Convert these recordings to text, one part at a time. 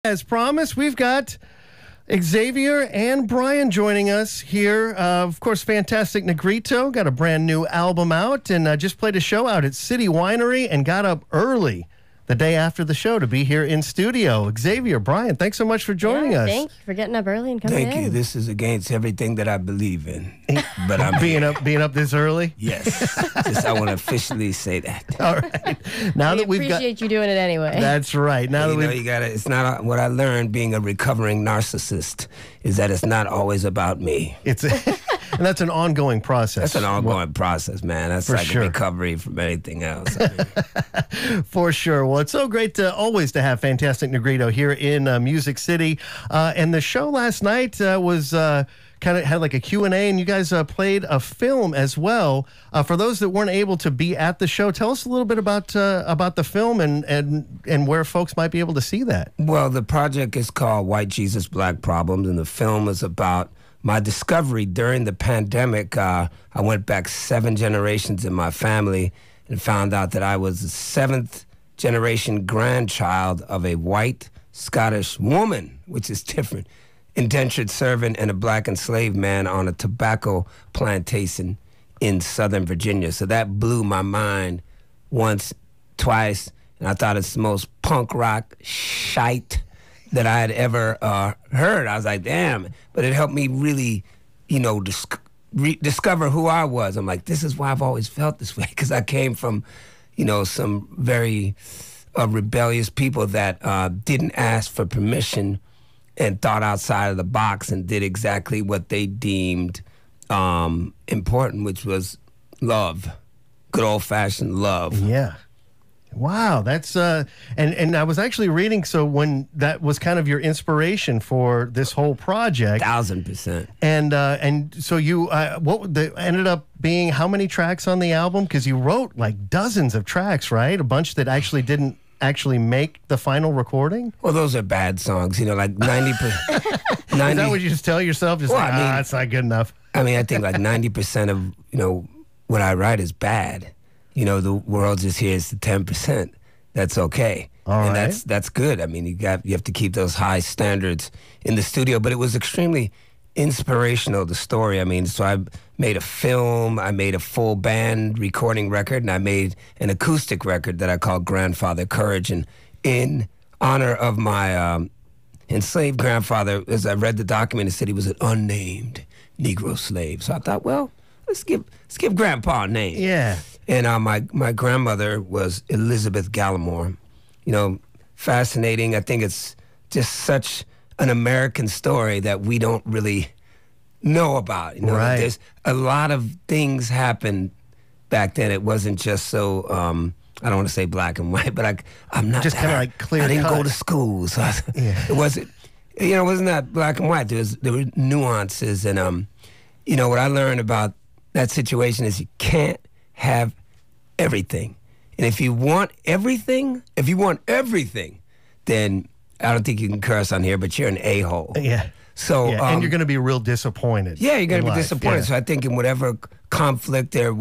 As promised, we've got Xavier and Brian joining us here. Of course, fantastic Negrito got a brand new album out and just played a show out at City Winery and got up early the day after the show to be here in studio. Xavier, Brian, thanks so much for joining us. Thank you for getting up early and coming in. Thank you. This is against everything that I believe in. But I'm being up this early. Yes, just I want to officially say that. All right. Now that we've appreciate you doing it anyway. That's right. Now that you got it. It's not what I learned being a recovering narcissist is that it's not always about me. And that's an ongoing process. That's an ongoing process, man. That's like a recovery from anything else. For sure. Well, it's so great to always to have fantastic Negrito here in Music City. And the show last night was kind of had like a Q&A, and you guys played a film as well. For those that weren't able to be at the show, tell us a little bit about the film and where folks might be able to see that. Well, the project is called White Jesus, Black Problems, and the film is about my discovery during the pandemic. I went back 7 generations in my family and found out that I was the 7th generation grandchild of a white Scottish woman, which is different, indentured servant, and a black enslaved man on a tobacco plantation in Southern Virginia. So that blew my mind once, twice, and I thought it's the most punk rock shite that I had ever heard. I was like, damn. But it helped me really, discover who I was. I'm like, this is why I've always felt this way, because I came from, some very rebellious people that didn't ask for permission and thought outside of the box and did exactly what they deemed important, which was love, good old-fashioned love. Yeah. Wow, that's and I was actually reading. So when that was kind of your inspiration for this whole project, 1000%. And so you ended up being how many tracks on the album? Because you wrote like dozens of tracks, right? A bunch that actually didn't actually make the final recording. Well, those are bad songs, like 90%. Is that what you just tell yourself? Just it's not good enough. I mean, I think like 90% of what I write is bad. The world just hears the 10%. That's okay. All and right. that's good. I mean, you have to keep those high standards in the studio. But it was extremely inspirational, the story. I mean, so I made a film, I made a full band recording record, and I made an acoustic record that I called Grandfather Courage. And in honor of my enslaved grandfather, as I read the document, it said he was an unnamed Negro slave. So I thought, well, let's give Grandpa a name. Yeah. And my grandmother was Elizabeth Gallimore. Fascinating. I think it's just such an American story that we don't really know about. Right. There's a lot of things happened back then. It wasn't just so, I don't want to say black and white, but I'm not just kind of like clear. I didn't go to school, so it wasn't, it wasn't that black and white. There were nuances, and what I learned about that situation is you can't have everything. And if you want everything, then I don't think you can curse on here, but you're an a-hole. Yeah. So and you're going to be real disappointed. Yeah, you're going to be disappointed. Yeah. So I think in whatever conflict there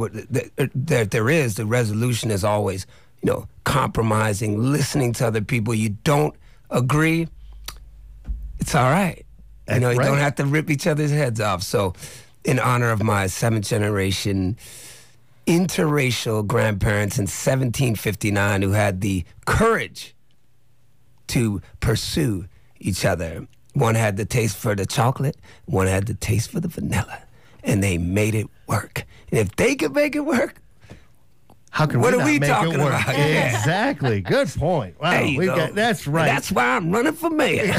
is, the resolution is always, compromising, listening to other people. You don't agree, it's all right. You don't have to rip each other's heads off. So in honor of my 7th generation interracial grandparents in 1759 who had the courage to pursue each other. One had the taste for the chocolate, one had the taste for the vanilla, and they made it work. And if they could make it work, how can what we are we make talking it work? about? Exactly. Good point. Wow. That's right. And that's why I'm running for mayor.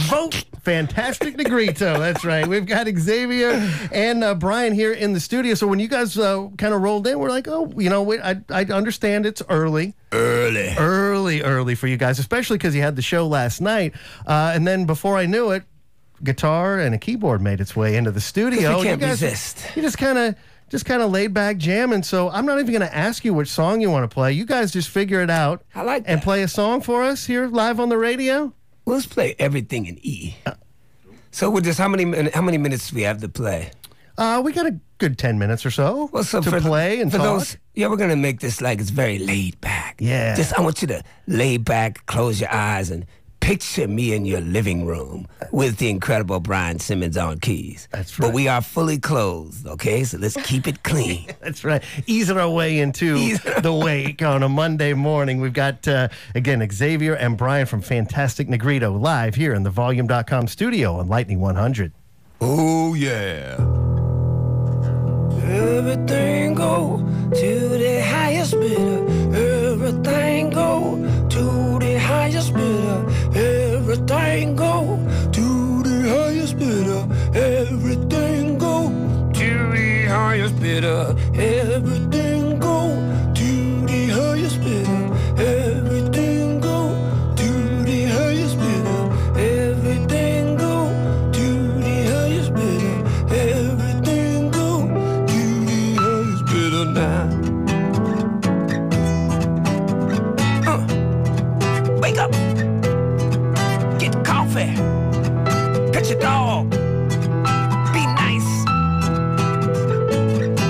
Vote Fantastic Negrito. That's right. We've got Xavier and Brian here in the studio. So when you guys kind of rolled in, we're like, I understand it's early. Early for you guys, especially because you had the show last night. And then before I knew it, guitar and a keyboard made its way into the studio. You can't resist. You just kind of laid back jamming. So I'm not even going to ask you which song you want to play. You guys just figure it out. I like that. And play a song for us here live on the radio. Well, let's play everything in E. So with this, how many minutes do we have to play? We got a good 10 minutes or so Well, so to for play and for talk. those, yeah, we're gonna make this like it's very laid back. Yeah. Just I want you to lay back, close your eyes, and picture me in your living room with the incredible Brian Simmons on keys. That's right. But we are fully clothed, okay? So let's keep it clean. That's right. Easing our way into the wake on a Monday morning. We've got, again, Xavier and Brian from Fantastic Negrito live here in the Volume.com studio on Lightning 100. Oh, yeah. Everything go to the highest bidder. Everything go to the highest bidder. Everything go to the highest bidder. Everything go to the highest bidder. Everything go to the highest bidder. Everything go to the highest bidder. Everything go to the highest bidder. Everything go to the highest bidder now. Wake up. Get coffee. Pet your dog. Be nice.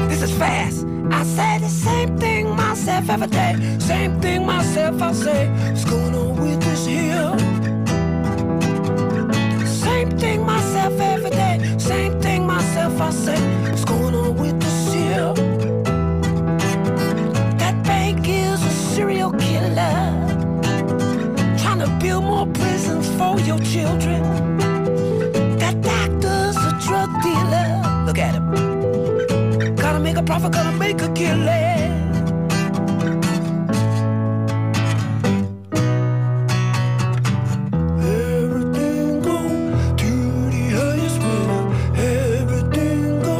This is fast. I say the same thing myself every day. Same thing myself I say. What's going on with this here? Same thing myself every day. Same thing myself I say. What's going on with this here? That bank is a serial killer. Trying to build more prisons for your children. That doctor's a drug dealer. Look at him. Gotta make a profit, gotta make a killing. Everything go to the highest bidder. Everything go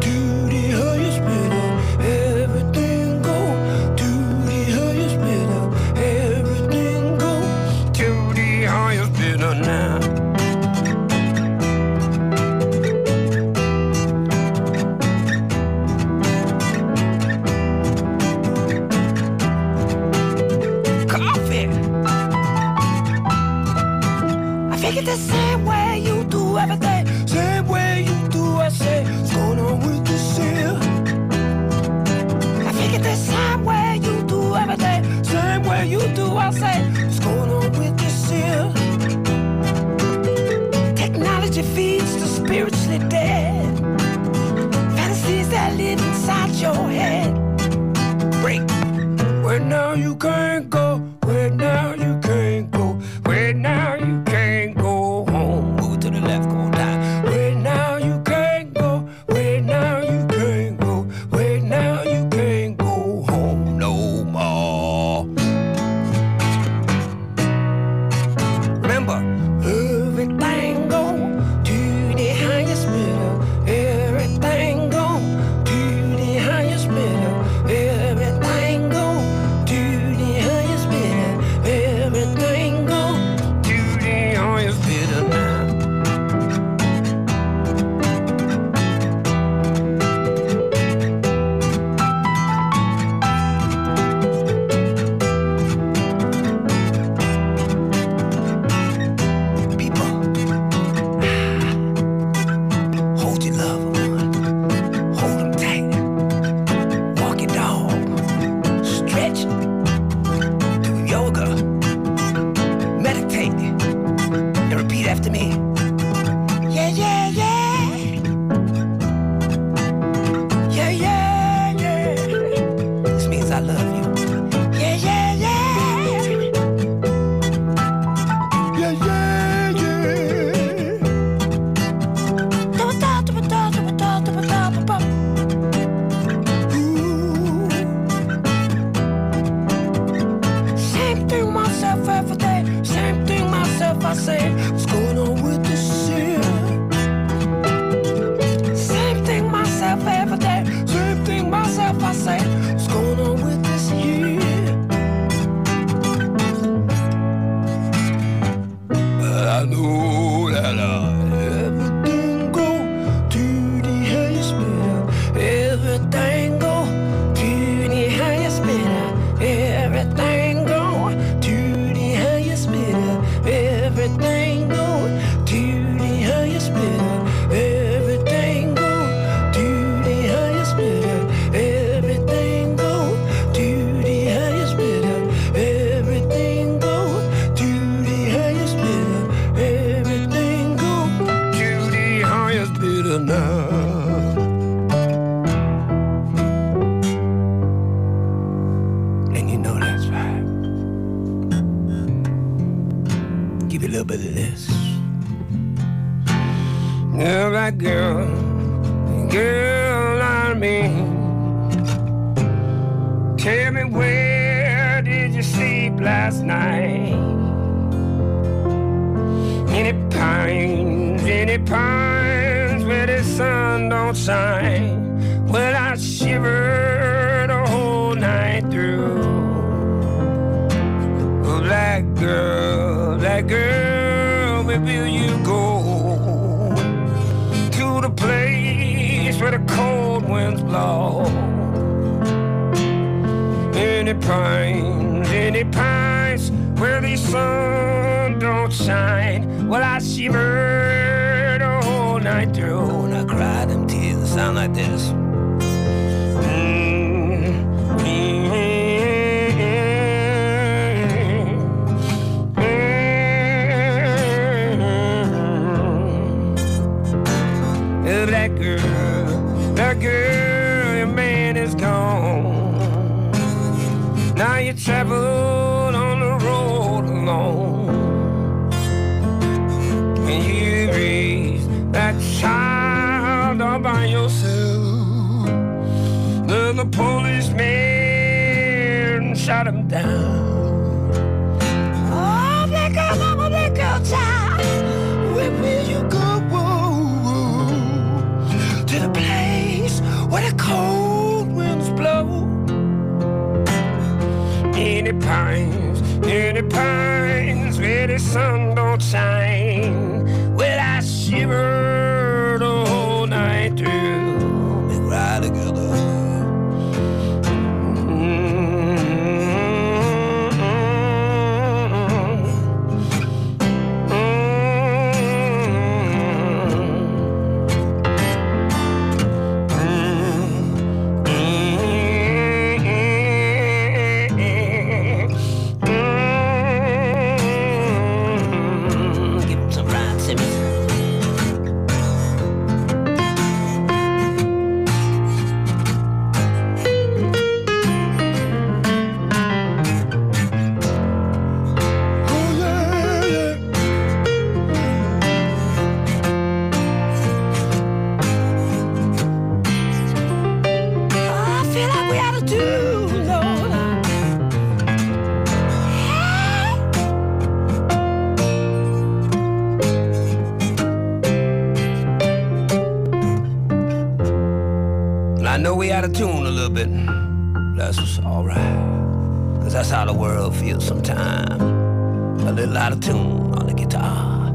to the highest bidder. Everything go to the highest bidder. Everything go to the highest bidder now. Coffee. I figure the same way you do everything. Same way you do, I say. What's going on with this here? I figure the same way you do everything. Same way you do, I say. What's going on with this here? Technology feeds the spiritually dead. Fantasies that live inside your head. Break. Where now you can't go. Where now you can't go. Where now you can't go home. Move to the left, go down. Where now you can't go. Where now you can't go. Where now you can't go home no more. Remember, everything go to the highest bidder. Everything go to the highest bidder. Everything go to the highest bidder. Everything go to the highest bidder now. People, hold your loved one. Hold them tight. Walk your dog. Stretch. Do yoga. Meditate. And repeat after me. Yeah, yeah, yeah. Yeah, yeah, yeah. This means I love you. Yeah, yeah, yeah. Yeah, yeah, yeah. Ooh. Same thing myself every day. Same thing myself I say. What's going on with this here? Same thing myself every day. Same thing myself I say. What's going on with this here? But I know that everything go to the highest bidder. Everything go to the highest bidder. Everything go to the highest bidder. Everything go give you a little bit of this. Girl, that girl, I mean, tell me where did you sleep last night? Any pines where the sun don't shine? Well, I shiver the whole night through. Oh, that girl, where will you go? To the place where the cold winds blow. Any pines where the sun don't shine? Well, I shiver the whole night through, and I cry them tears that sound like this. That girl, your man is gone. Now you travel on the road alone, and you raise that child all by yourself. Then the policeman shot him down. Oh, black girl, mama, black girl, child, where will you go? To the place where the cold winds blow. Any pines where the sun don't shine? Well, I shiver the whole night through. We cry together. I know we out of tune a little bit. That's all right, 'cause that's how the world feels sometimes. A little out of tune on the guitar.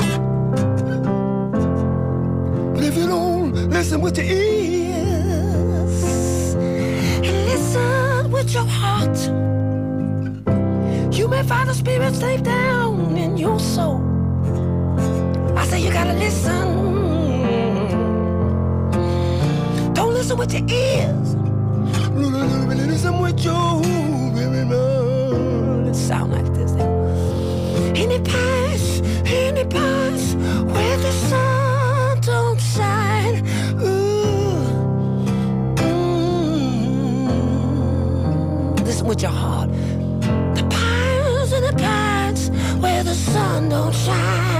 But if you don't listen with your ears and listen with your heart, you may find the spirit safe down in your soul. I say you gotta listen. Listen with your ears. Listen with your it sound like this. Any pines where the sun don't shine. Listen with your heart. The pines where the sun don't shine.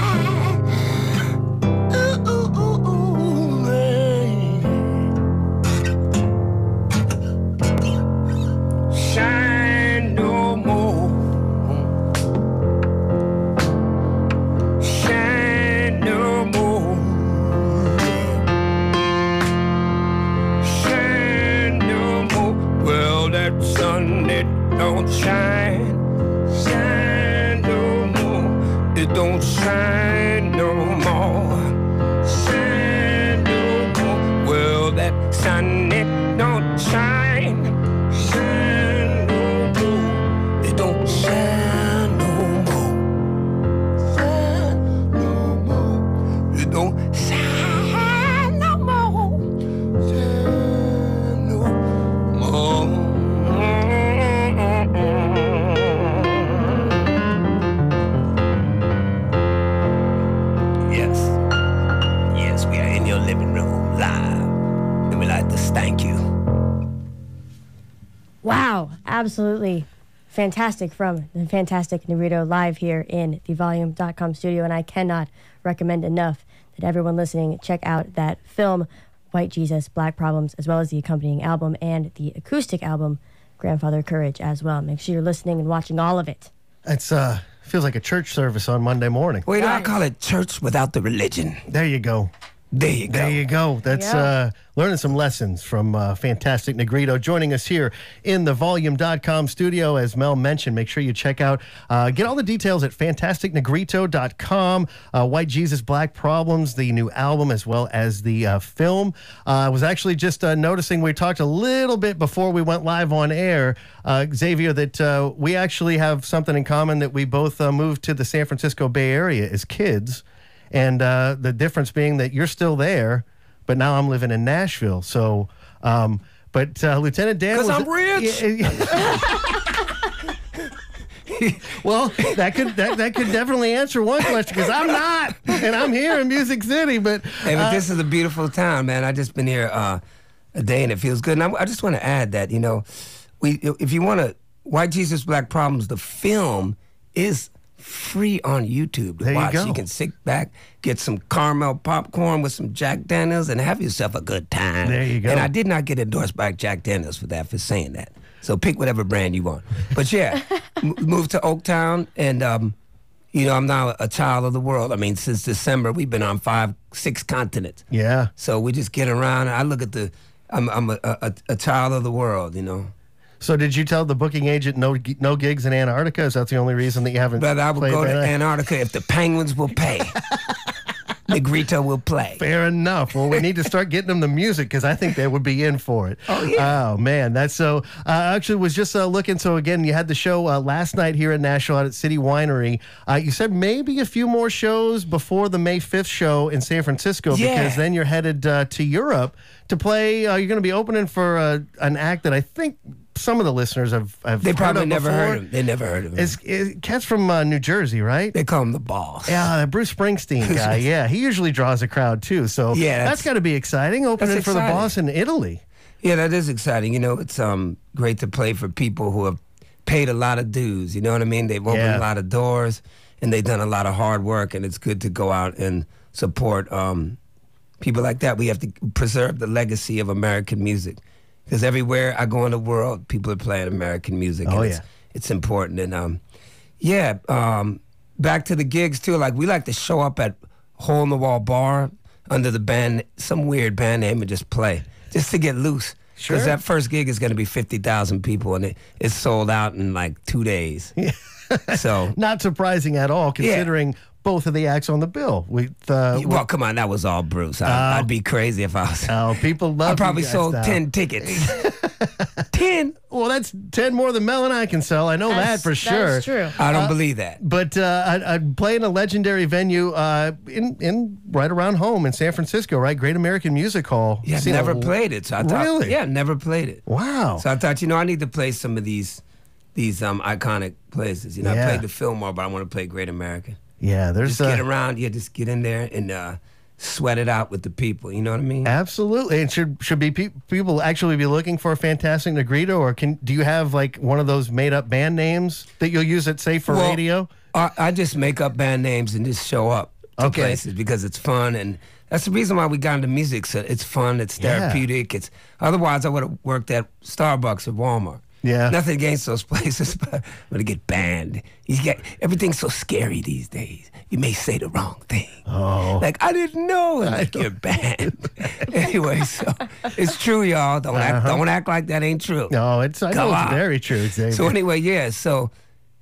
Don't shine, shine no more. It don't shine no more, shine no more. Well, that sun, it don't shine, shine no more. It don't shine no more, shine no more. It don't shine no more, shine no more. Wow, absolutely fantastic from the fantastic Negrito live here in the Volume.com studio. And I cannot recommend enough that everyone listening check out that film, White Jesus, Black Problems, as well as the accompanying album and the acoustic album, Grandfather Courage, as well. Make sure you're listening and watching all of it. It's feels like a church service on Monday morning. Well, I call it church without the religion. There you go. There you go. There you go. That's learning some lessons from fantastic Negrito. Joining us here in the Volume.com studio, as Mel mentioned. Make sure you check out, get all the details at fantasticnegrito.com. White Jesus, Black Problems, the new album, as well as the film. I was actually just noticing, we talked a little bit before we went live on air, Xavier, that we actually have something in common, that we both moved to the San Francisco Bay Area as kids. And the difference being that you're still there, but now I'm living in Nashville. So, but Lieutenant Dan, because I'm rich. Well, that could definitely answer one question, because I'm not, and I'm here in Music City. But hey, but this is a beautiful town, man. I just been here a day, and it feels good. And I just want to add that, you know, if you want to, White Jesus, Black Problems, the film is free on YouTube to watch. You can sit back, get some caramel popcorn with some Jack Daniels, and have yourself a good time. There you go. And I did not get endorsed by Jack Daniels for saying that. So pick whatever brand you want. But yeah, moved to Oaktown, and you know, I'm now a child of the world. I mean, since December, we've been on 5-6 continents. Yeah. So we just get around. I look at I'm a child of the world, you know. So did you tell the booking agent no gigs in Antarctica? Is that the only reason that you haven't? Brother, I would played go to there? Antarctica if the Penguins will pay. Negrito will play. Fair enough. Well, we need to start getting them the music, because I think they would be in for it. Oh, yeah. Oh, man. That's so. I actually was just looking. So, again, you had the show last night here in Nashville out at City Winery. You said maybe a few more shows before the May 5th show in San Francisco, because then you're headed to Europe to play. You're going to be opening for an act that I think some of the listeners have They probably heard of never before. heard him. They never heard of him. It's cats from New Jersey, right? They call him the boss. Yeah, the Bruce Springsteen guy. Yeah, he usually draws a crowd too. So Yeah, that's got to be exciting. Opening for the exciting. boss in Italy. Yeah, that is exciting. You know, it's great to play for people who have paid a lot of dues. You know what I mean? They've opened a lot of doors, and they've done a lot of hard work, and it's good to go out and support people like that. We have to preserve the legacy of American music, because everywhere I go in the world, people are playing American music. Oh, and it's important. And back to the gigs too. Like, we like to show up at Hole in the Wall Bar under the band, some weird band name, and just play, just to get loose. Sure. Because that first gig is going to be 50,000 people, and it's sold out in like 2 days. So Not surprising at all, considering both of the acts on the bill. well, come on, that was all Bruce. I'd be crazy if I was. Oh, people love. I probably you guys sold now. 10 tickets. 10. Well, that's 10 more than Mel and I can sell. I know that for sure. That's true. I don't believe that. But I'd play in a legendary venue in right around home in San Francisco, right? Great American Music Hall. Yeah, I've Seen never a- played it. So I thought, Really? Yeah, never played it. Wow. So I thought, I need to play some of these iconic places. I played the Fillmore, but I want to play Great American. Yeah, there's Just get around, just get in there and sweat it out with the people. You know what I mean? Absolutely. And should be people actually be looking for a fantastic Negrito, or do you have like one of those made up band names that you'll use at, say, for radio? I just make up band names and just show up to places because it's fun, and that's the reason why we got into music. So it's fun, it's therapeutic. Otherwise I would have worked at Starbucks or Walmart. Yeah. Nothing against those places, but I'm gonna get banned. Everything's so scary these days. You may say the wrong thing. Oh. Like, I didn't know. Like, you're banned. Anyway, so it's true, y'all. Don't act like that ain't true. No, I know it's very true. Xavier. So anyway, so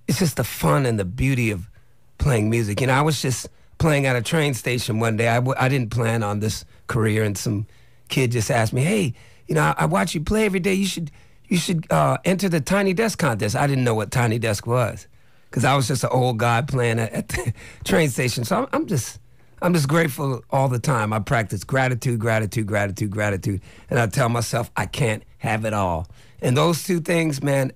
it's just the fun and the beauty of playing music. I was just playing at a train station one day. I didn't plan on this career, and some kid just asked me, hey, I watch you play every day. You should enter the Tiny Desk contest. I didn't know what Tiny Desk was, because I was just an old guy playing at the train station. So I'm just grateful all the time. I practice gratitude, gratitude, gratitude, gratitude, and I tell myself I can't have it all. And those two things, man,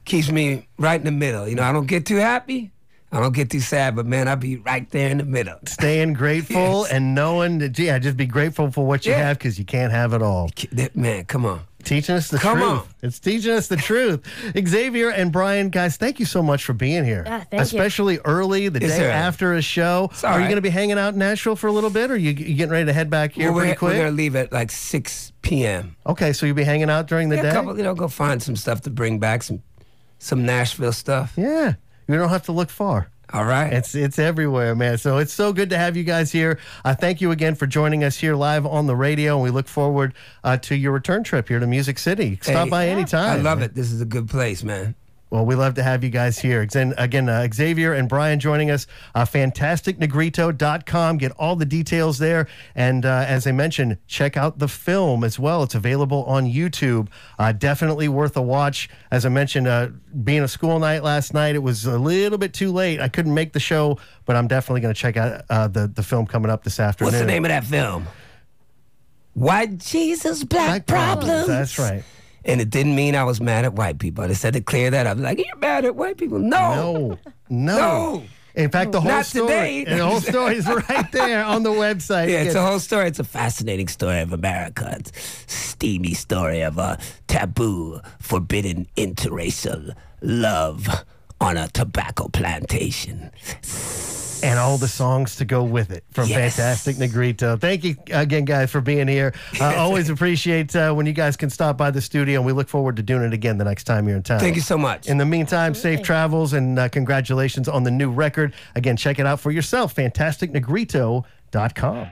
keeps me right in the middle. I don't get too happy, I don't get too sad, but man, I'll be right there in the middle. Staying grateful and knowing that, just be grateful for what you have, because you can't have it all. Man, come on. teaching us the Come truth. on. It's teaching us the truth. Xavier and Brian, guys, thank you so much for being here. Yeah, thank you. Especially early, the It's day early. after a show. It's all Are you right. going to be hanging out in Nashville for a little bit, or you getting ready to head back here pretty We're quick? going to leave at like 6 p.m. Okay, so you'll be hanging out during the Yeah, day? a couple, go find some stuff to bring back, some Nashville stuff. Yeah, you don't have to look far. All right. It's everywhere, man. So it's so good to have you guys here. Thank you again for joining us here live on the radio, and we look forward to your return trip here to Music City. Stop by anytime. I love it. This is a good place, man. Well, we love to have you guys here. Again, Xavier and Brian joining us. FantasticNegrito.com. Get all the details there. And as I mentioned, check out the film as well. It's available on YouTube. Definitely worth a watch. As I mentioned, being a school night last night, it was a little bit too late. I couldn't make the show, but I'm definitely going to check out the film coming up this afternoon. What's the name of that film? White Jesus, Black Problems. That's right. And it didn't mean I was mad at white people. They said to clear that up. Like, you're mad at white people? No. No. In fact, the whole Not story, today. the whole story is right there on the website. Yeah, it's a whole story. It's a fascinating story of America. It's a steamy story of a taboo, forbidden interracial love on a tobacco plantation. And all the songs to go with it from Yes. Fantastic Negrito. Thank you again, guys, for being here. Always appreciate when you guys can stop by the studio, and we look forward to doing it again the next time you're in town. Thank you so much. In the meantime, safe travels, and congratulations on the new record. Again, check it out for yourself, FantasticNegrito.com.